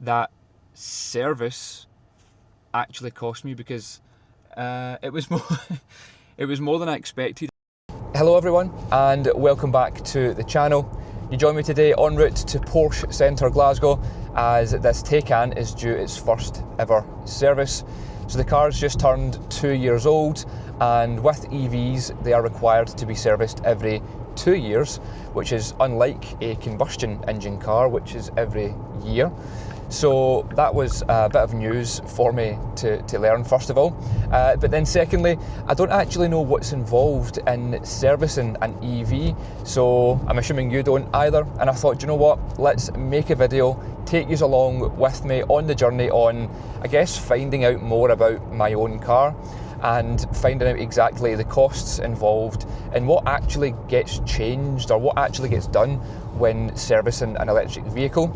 that service actually cost me, because it was more it was more than I expected. Hello everyone, and welcome back to the channel. You join me today en route to Porsche Centre Glasgow, as this Taycan is due its first ever service. So the car's just turned 2 years old, and with EVs they are required to be serviced every 2 years, which is unlike a combustion engine car, which is every year. So that was a bit of news for me to learn, first of all. But then secondly, I don't actually know what's involved in servicing an EV, so I'm assuming you don't either. And I thought, you know what, let's make a video, take you along with me on the journey on, I guess, finding out more about my own car and finding out exactly the costs involved and what actually gets changed or what actually gets done when servicing an electric vehicle.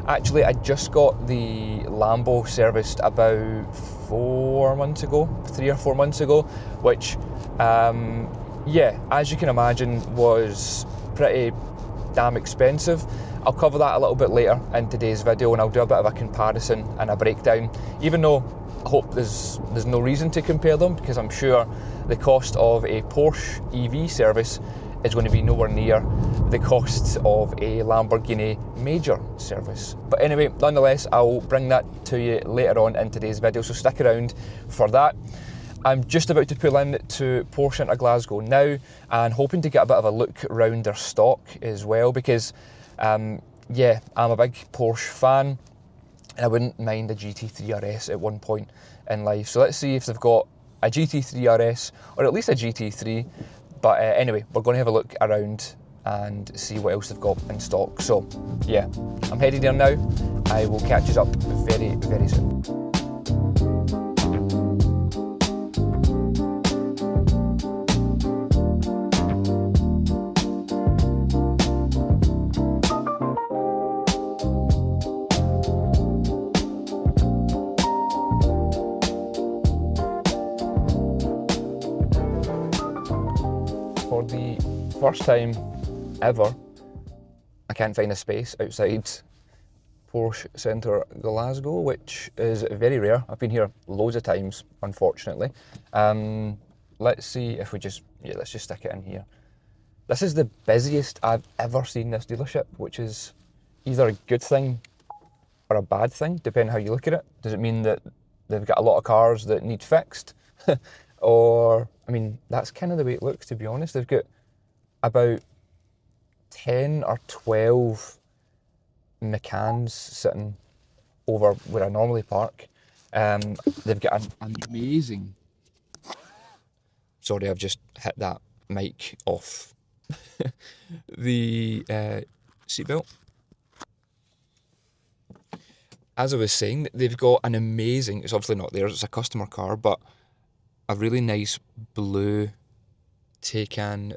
Actually, I just got the Lambo serviced about 4 months ago, 3 or 4 months ago, which, yeah, as you can imagine, was pretty damn expensive. I'll cover that a little bit later in today's video, and I'll do a bit of a comparison and a breakdown, even though I hope there's no reason to compare them, because I'm sure the cost of a Porsche EV service is going to be nowhere near the costs of a Lamborghini major service. But anyway, nonetheless, I'll bring that to you later on in today's video, so stick around for that. I'm just about to pull in to Porsche Centre Glasgow now, and hoping to get a bit of a look around their stock as well, because yeah, I'm a big Porsche fan, and I wouldn't mind a GT3 RS at one point in life. So let's see if they've got a GT3 RS, or at least a GT3. But anyway, we're going to have a look around and see what else they've got in stock. So yeah, I'm heading there now. I will catch you up very, very soon. For the first time ever, I can't find a space outside Porsche Centre Glasgow, which is very rare. I've been here loads of times, unfortunately. Let's see if we let's just stick it in here. This is the busiest I've ever seen this dealership, which is either a good thing or a bad thing, depending how you look at it. Does it mean that they've got a lot of cars that need fixed? Or, I mean, that's kind of the way it looks, to be honest. They've got about 10 or 12 Macans sitting over where I normally park. They've got an amazing... Sorry, I've just hit that mic off the seatbelt. As I was saying, they've got an amazing... It's obviously not theirs, it's a customer car, but a really nice blue Taycan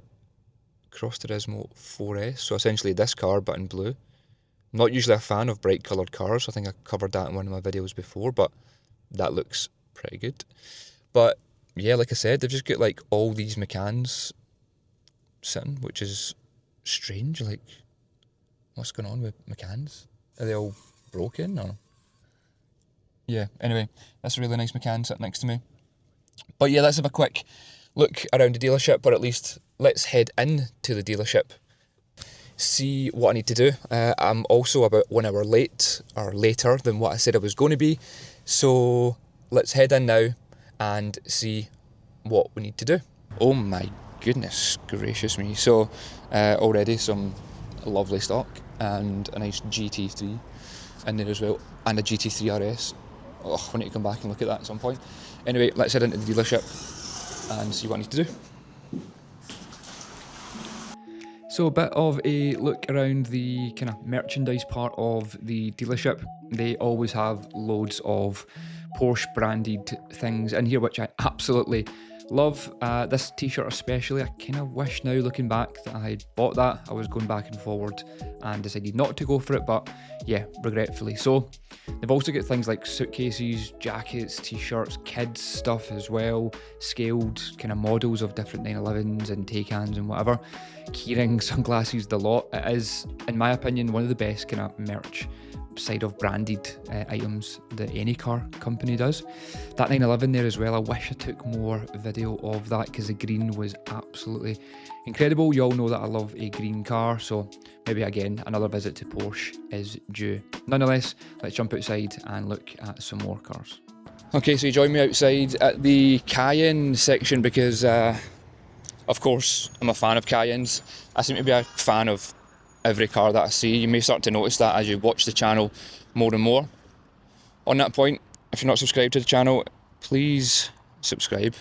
Cross Turismo 4S, so essentially this car but in blue. I'm not usually a fan of bright coloured cars, I think I covered that in one of my videos before, but that looks pretty good. But yeah, like I said, they've just got like all these Macans sitting, which is strange. Like, what's going on with Macans? Are they all broken or? Yeah, anyway, that's a really nice Macan sitting next to me. But yeah, let's have a quick look around the dealership, or at least let's head in to the dealership, see what I need to do. I'm also about 1 hour late, or later than what I said I was going to be. So let's head in now and see what we need to do. Oh my goodness gracious me. So already some lovely stock and a nice GT3 in there as well, and a GT3 RS. Oh, I need to come back and look at that at some point. Anyway, let's head into the dealership and see what I need to do. So a bit of a look around the kind of merchandise part of the dealership. They always have loads of Porsche branded things in here, which I absolutely love. This t-shirt especially, I kind of wish now looking back that I had bought that. I was going back and forward and decided not to go for it, but yeah, regretfully so. They've also got things like suitcases, jackets, t-shirts, kids stuff as well, scaled kind of models of different 911s and Taycans and whatever, keyrings, sunglasses, the lot. It is, in my opinion, one of the best kind of merch side of branded items that any car company does. That 911 there as well, I wish I took more video of that because the green was absolutely incredible. You all know that I love a green car, so maybe again another visit to Porsche is due. Nonetheless, let's jump outside and look at some more cars. Okay, so you join me outside at the Cayenne section because of course I'm a fan of Cayennes. I seem to be a fan of every car that I see. You may start to notice that as you watch the channel more and more. On that point, if you're not subscribed to the channel, please subscribe.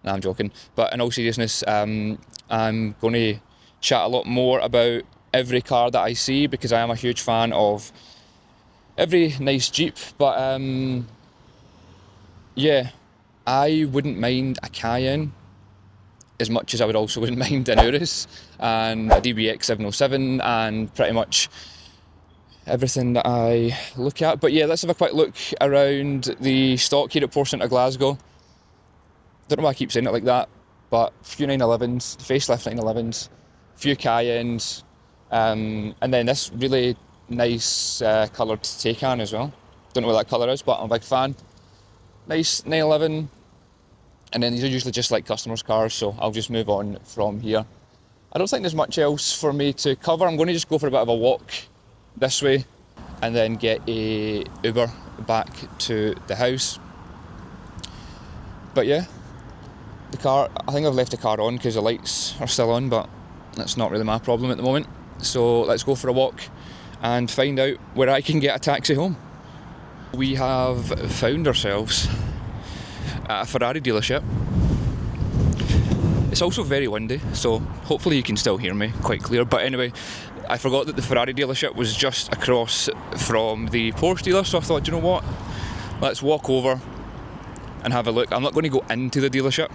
Nah, I'm joking. But in all seriousness, I'm going to chat a lot more about every car that I see because I am a huge fan of every nice Jeep. But yeah, I wouldn't mind a Cayenne as much as I would also wouldn't mind an Urus and a DBX 707 and pretty much everything that I look at. But yeah, let's have a quick look around the stock here at Porsche Centre Glasgow. Don't know why I keep saying it like that, but a few 911s, facelift 911s, a few Cayennes, and then this really nice coloured Taycan as well. Don't know what that colour is, but I'm a big fan. Nice 911. And then these are usually just like customers' cars, so I'll just move on from here. I don't think there's much else for me to cover. I'm going to just go for a bit of a walk this way and then get a Uber back to the house. But yeah, the car, I think I've left the car on because the lights are still on, but that's not really my problem at the moment. So let's go for a walk and find out where I can get a taxi home. We have found ourselves at a Ferrari dealership. It's also very windy, so hopefully you can still hear me quite clear. But anyway, I forgot that the Ferrari dealership was just across from the Porsche dealer, so I thought, you know what, let's walk over and have a look. I'm not going to go into the dealership,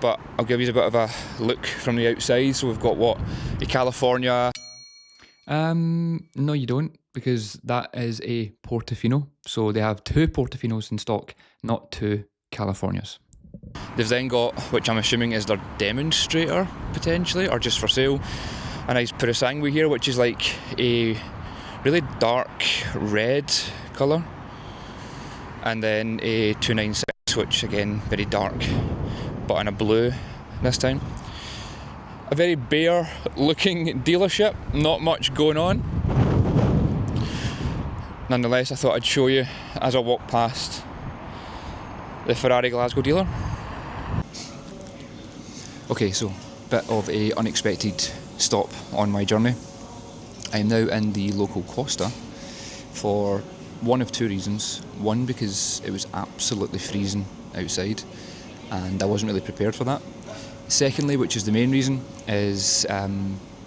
but I'll give you a bit of a look from the outside. So we've got what, a California. No you don't, because that is a Portofino. So they have two Portofinos in stock, not two Californias. They've then got, which I'm assuming is their demonstrator potentially, or just for sale, a nice Purosangue here, which is like a really dark red colour. And then a 296, which again, very dark, but in a blue this time. A very bare looking dealership, not much going on. Nonetheless, I thought I'd show you as I walk past the Ferrari Glasgow dealer. Okay, so bit of a unexpected stop on my journey. I'm now in the local Costa for one of two reasons. One, because it was absolutely freezing outside and I wasn't really prepared for that. Secondly, which is the main reason, is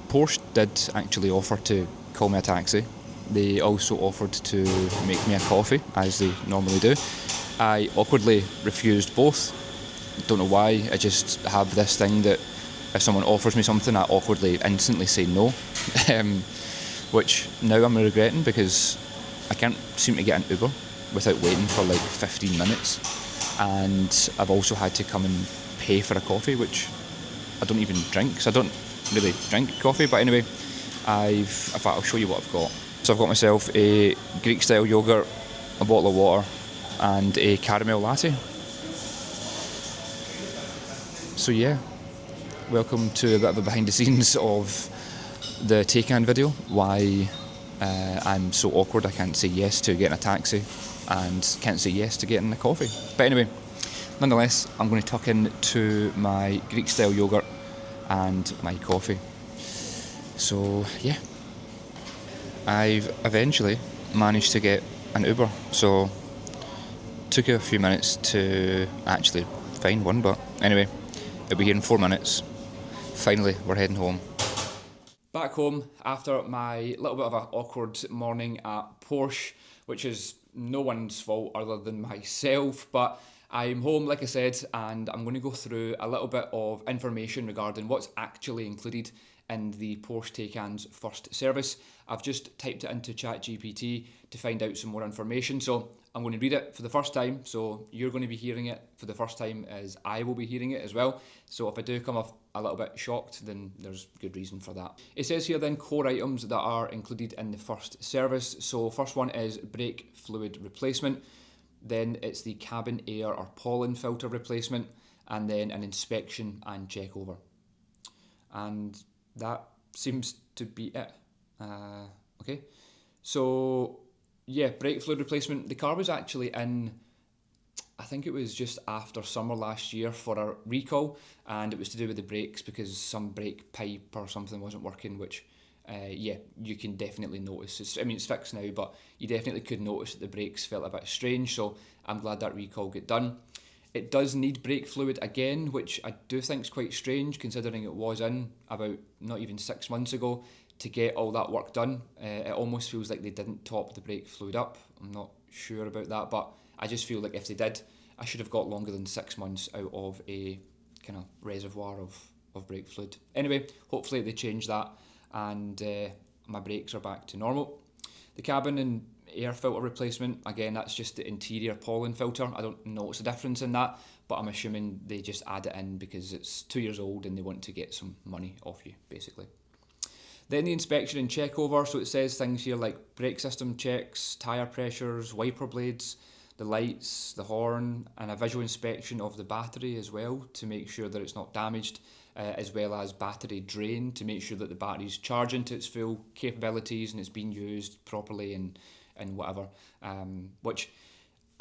Porsche did actually offer to call me a taxi. They also offered to make me a coffee, as they normally do. I awkwardly refused both. Don't know why, I just have this thing that if someone offers me something, I awkwardly instantly say no. Which now I'm regretting because I can't seem to get an Uber without waiting for like 15 minutes. And I've also had to come and pay for a coffee, which I don't even drink, so I don't really drink coffee. But anyway, in fact, I'll show you what I've got. So I've got myself a Greek style yogurt, a bottle of water, and a caramel latte. So yeah, welcome to a bit of a behind the scenes of the Taycan video. Why I'm so awkward I can't say yes to getting a taxi and can't say yes to getting a coffee. But anyway, nonetheless, I'm going to tuck into my Greek style yogurt and my coffee. So yeah, I've eventually managed to get an Uber. So took a few minutes to actually find one, but anyway, it'll be here in 4 minutes. Finally, we're heading home. Back home after my little bit of an awkward morning at Porsche, which is no one's fault other than myself, but I'm home, like I said, and I'm going to go through a little bit of information regarding what's actually included in the Porsche Taycan's first service. I've just typed it into ChatGPT to find out some more information, so I'm going to read it for the first time, so you're going to be hearing it for the first time as I will be hearing it as well. So if I do come off a little bit shocked, then there's good reason for that. It says here then core items that are included in the first service. So first one is brake fluid replacement, then it's the cabin air or pollen filter replacement, and then an inspection and check over. And that seems to be it. Okay, so yeah, brake fluid replacement. The car was actually in, I think it was just after summer last year for a recall, and it was to do with the brakes because some brake pipe or something wasn't working, which yeah, you can definitely notice. I mean, it's fixed now, but you definitely could notice that the brakes felt a bit strange, so I'm glad that recall got done. It does need brake fluid again, which I do think is quite strange considering it was in about not even 6 months ago to get all that work done. It almost feels like they didn't top the brake fluid up. I'm not sure about that, but I just feel like if they did, I should have got longer than 6 months out of a kind of reservoir of brake fluid. Anyway, hopefully they change that and my brakes are back to normal. The cabin and air filter replacement, again, that's just the interior pollen filter. I don't notice a difference in that, but I'm assuming they just add it in because it's 2 years old and they want to get some money off you, basically. Then the inspection and check over, so it says things here like brake system checks, tyre pressures, wiper blades, the lights, the horn, and a visual inspection of the battery as well to make sure that it's not damaged, as well as battery drain to make sure that the battery's charging to its full capabilities and it's being used properly and whatever, which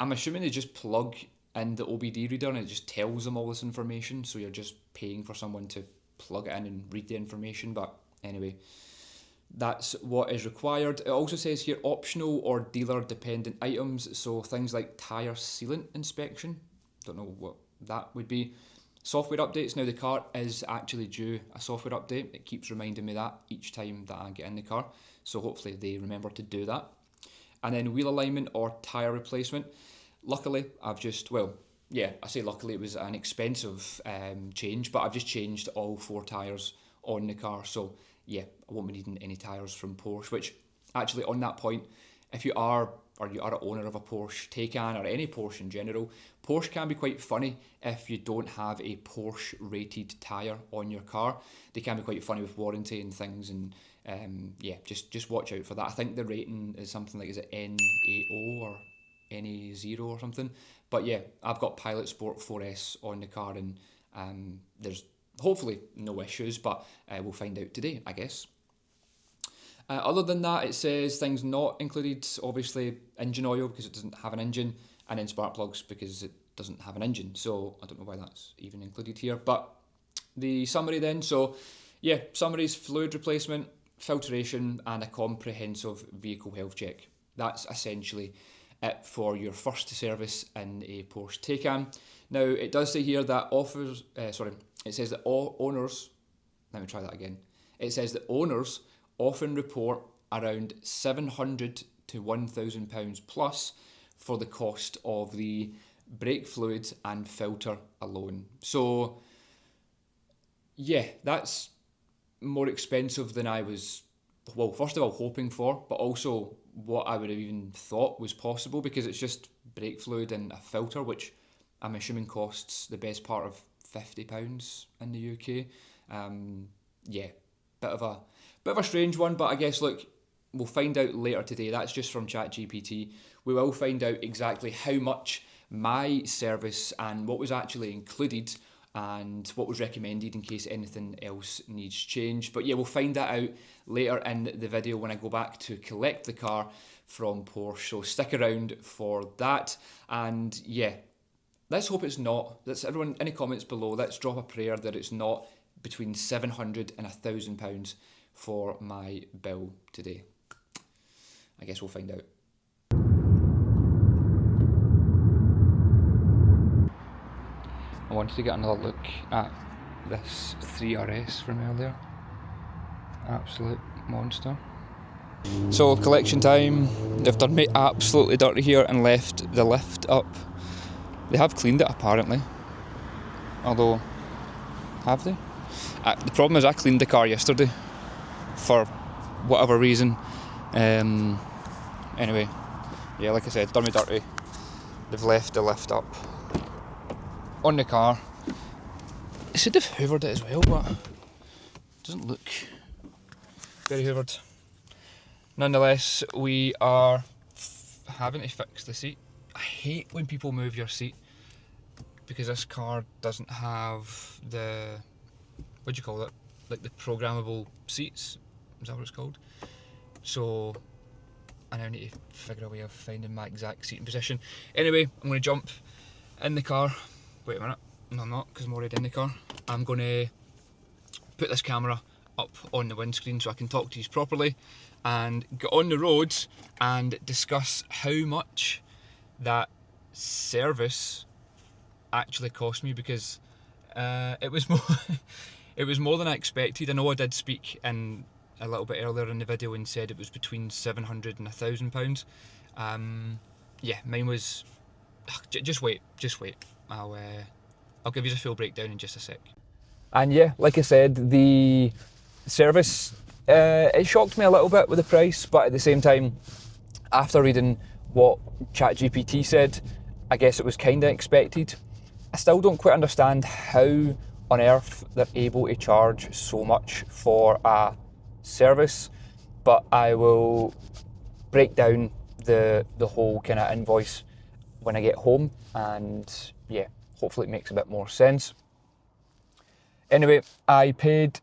I'm assuming they just plug in the OBD reader and it just tells them all this information, so you're just paying for someone to plug it in and read the information. But anyway, that's what is required. It also says here optional or dealer dependent items, so things like tyre sealant inspection, don't know what that would be. Software updates, now the car is actually due a software update. It keeps reminding me that each time that I get in the car, so hopefully they remember to do that. And then wheel alignment or tyre replacement. Luckily, I've just, well, yeah, I say luckily, it was an expensive change, but I've just changed all 4 tyres on the car, so yeah, I won't be needing any tyres from Porsche, which actually on that point, if you are an owner of a Porsche Taycan or any Porsche in general, Porsche can be quite funny if you don't have a Porsche rated tyre on your car. They can be quite funny with warranty and things, and yeah, just watch out for that. I think the rating is something like, is it NA0 or NA0 or something? But yeah, I've got Pilot Sport 4S on the car, and there's hopefully no issues, but we'll find out today, I guess. Other than that, it says things not included, obviously engine oil because it doesn't have an engine, and then spark plugs because it doesn't have an engine, so I don't know why that's even included here. But the summary then, so yeah, summaries: fluid replacement, filtration, and a comprehensive vehicle health check. That's essentially it for your first service in a Porsche Taycan. Now, it does say here that it says that all owners, let me try that again. It says that owners often report around £700 to £1,000 plus for the cost of the brake fluid and filter alone. So yeah, that's more expensive than I was, well, first of all, hoping for, but also what I would have even thought was possible, because it's just brake fluid and a filter, which I'm assuming costs the best part of £50 in the UK. Yeah, bit of a strange one, but I guess, look, we'll find out later today. That's just from ChatGPT. We will find out exactly how much my service and what was actually included and what was recommended in case anything else needs change. But yeah, we'll find that out later in the video when I go back to collect the car from Porsche. So stick around for that. And yeah, let's hope it's not. Let's, everyone, any comments below, let's drop a prayer that it's not between £700 and £1,000 for my bill today. I guess we'll find out. I wanted to get another look at this 3RS from earlier. Absolute monster. So collection time. They've done me absolutely dirty here and left the lift up. They have cleaned it apparently. Although, have they? The problem is I cleaned the car yesterday for whatever reason. Anyway, yeah, like I said, done me dirty. They've left the lift up on the car. said they've hoovered it as well, but it doesn't look very hoovered. Nonetheless, we are having to fix the seat. I hate when people move your seat because this car doesn't have the, what do you call it? Like the programmable seats, is that what it's called? So I now need to figure a way of finding my exact seating position. Anyway, I'm going to jump in the car. Wait a minute, no I'm not, because I'm already in the car. I'm going to put this camera up on the windscreen so I can talk to you properly and get on the road and discuss how much that service actually cost me, because it was more it was more than I expected. I know I did speak in a little bit earlier in the video and said it was between £700 and £1,000. Yeah, mine was. Just wait. I'll give you a full breakdown in just a sec. And yeah, like I said, the service it shocked me a little bit with the price, but at the same time, after reading what ChatGPT said, I guess it was kind of expected. I still don't quite understand how on earth they're able to charge so much for a service, but I will break down the whole kind of invoice when I get home, and yeah, hopefully it makes a bit more sense. Anyway, I paid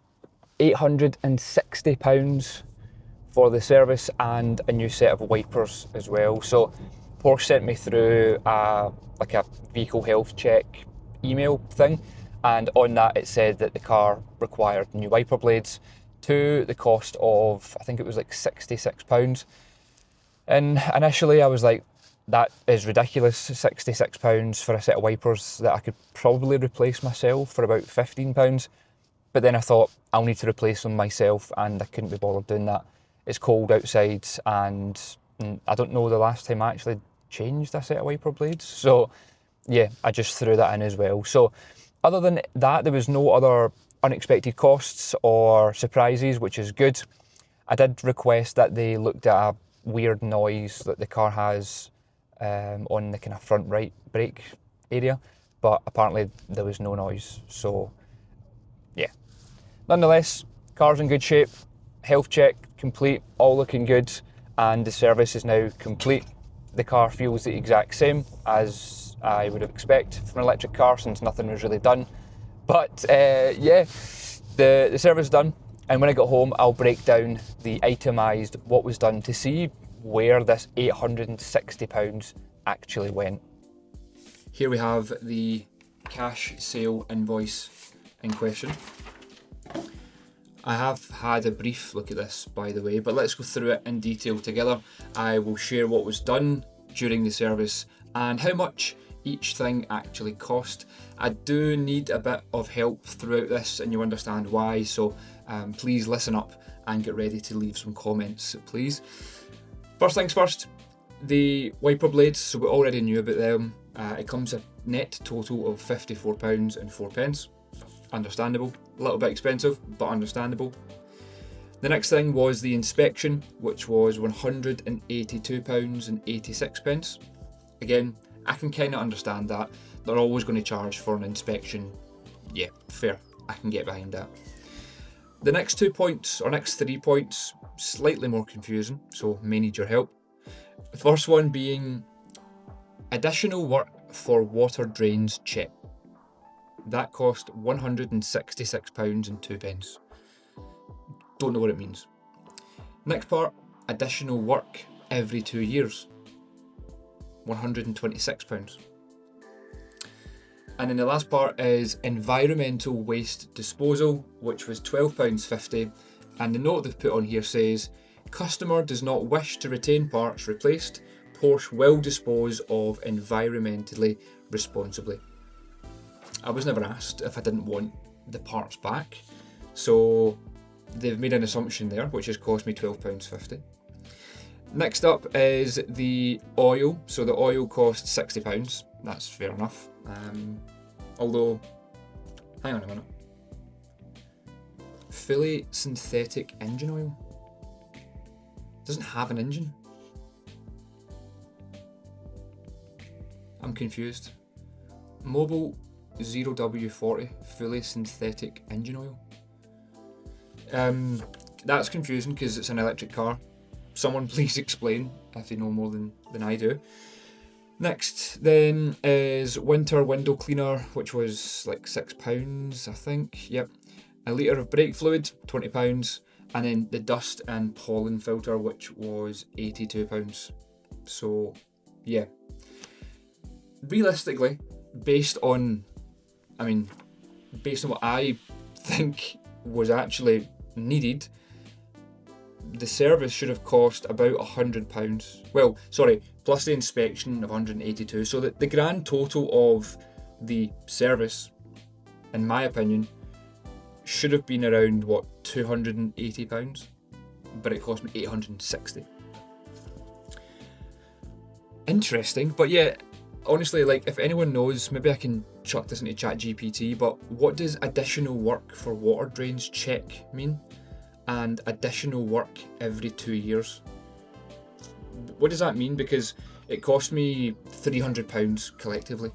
£860 for the service and a new set of wipers as well. So Porsche sent me through like a vehicle health check email thing, and on that it said that the car required new wiper blades to the cost of, I think it was like £66. And initially I was like, that is ridiculous, £66 for a set of wipers that I could probably replace myself for about £15. But then I thought, I'll need to replace them myself, and I couldn't be bothered doing that. It's cold outside, and I don't know the last time I actually changed a set of wiper blades. So yeah, I just threw that in as well. So other than that, there was no other unexpected costs or surprises, which is good. I did request that they looked at a weird noise that the car has on the kind of front right brake area, but apparently there was no noise. So yeah, nonetheless, car's in good shape, health check complete, all looking good, and the service is now complete. The car feels the exact same as I would expect from an electric car, since nothing was really done. But yeah, the service is done, and when I get home I'll break down the itemised what was done to see where this £860 actually went. Here we have the cash sale invoice in question. I have had a brief look at this, by the way, but let's go through it in detail together. I will share what was done during the service and how much each thing actually cost. I do need a bit of help throughout this, and you understand why, so please listen up and get ready to leave some comments, please. First things first, the wiper blades, so we already knew about them. It comes a net total of £54.04. Understandable, a little bit expensive, but understandable. The next thing was the inspection, which was £182.86. Again, I can kind of understand that. They're always going to charge for an inspection. Yeah, fair, I can get behind that. The next 2 points, or next 3 points, slightly more confusing, so may need your help. The first one being additional work for water drains check. That cost £166.02. Don't know what it means. Next part, additional work every 2 years. £126. And then the last part is environmental waste disposal, which was £12.50. And the note they've put on here says, customer does not wish to retain parts replaced, Porsche will dispose of environmentally responsibly. I was never asked if I didn't want the parts back, so they've made an assumption there, which has cost me £12.50. Next up is the oil. So the oil costs £60. That's fair enough. Although, hang on a minute. Fully synthetic engine oil? Doesn't have an engine? I'm confused. Mobile 0W40 fully synthetic engine oil. That's confusing because it's an electric car. Someone please explain if they know more than I do. Next then is winter window cleaner, which was like £6, I think. Yep. A litre of brake fluid, £20. And then the dust and pollen filter, which was £82. So yeah. Realistically, based on what I think was actually needed, the service should have cost about £100. Well, sorry, plus the inspection of £182. So that the grand total of the service, in my opinion, should have been around £280, but it cost me £860. Interesting, but yeah, honestly, like if anyone knows, maybe I can chuck this into ChatGPT, but what does additional work for water drains check mean? And additional work every 2 years? What does that mean? Because it cost me £300 collectively,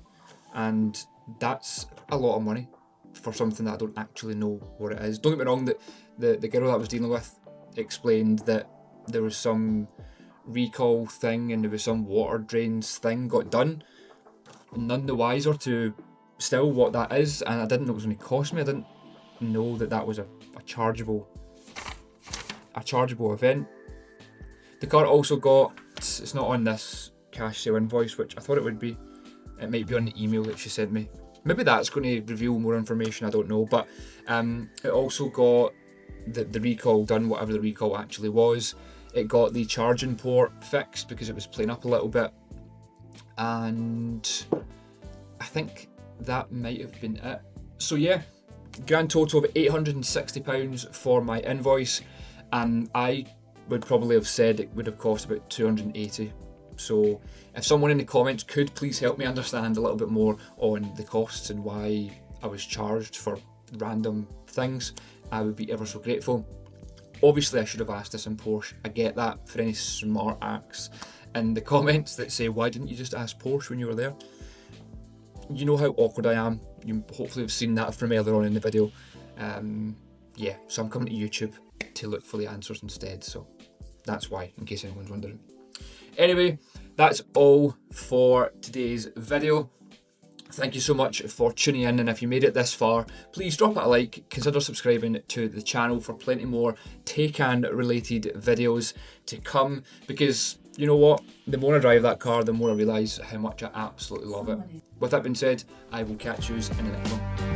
and that's a lot of money for something that I don't actually know what it is. Don't get me wrong, that the girl that I was dealing with explained that there was some recall thing and there was some water drains thing got done. None the wiser to still what that is, and I didn't know it was going to cost me. I didn't know that was a chargeable event. The car also got, it's not on this cash sale invoice, which I thought it would be. It might be on the email that she sent me. Maybe that's going to reveal more information, I don't know. But it also got the recall done, whatever the recall actually was. It got the charging port fixed because it was playing up a little bit. And I think that might have been it. So yeah, grand total of £860 for my invoice. And I would probably have said it would have cost about £280. So if someone in the comments could please help me understand a little bit more on the costs and why I was charged for random things, I would be ever so grateful. Obviously I should have asked this in Porsche. I get that, for any smart acts in the comments that say, why didn't you just ask Porsche when you were there? You know how awkward I am. You hopefully have seen that from earlier on in the video. Yeah, so I'm coming to YouTube to look for the answers instead, so that's why, in case anyone's wondering. Anyway, that's all for today's video. Thank you so much for tuning in, and if you made it this far, please drop it a like, consider subscribing to the channel for plenty more Taycan related videos to come, because you know what, the more I drive that car, the more I realise how much I absolutely love it. With that being said, I will catch you in the next one.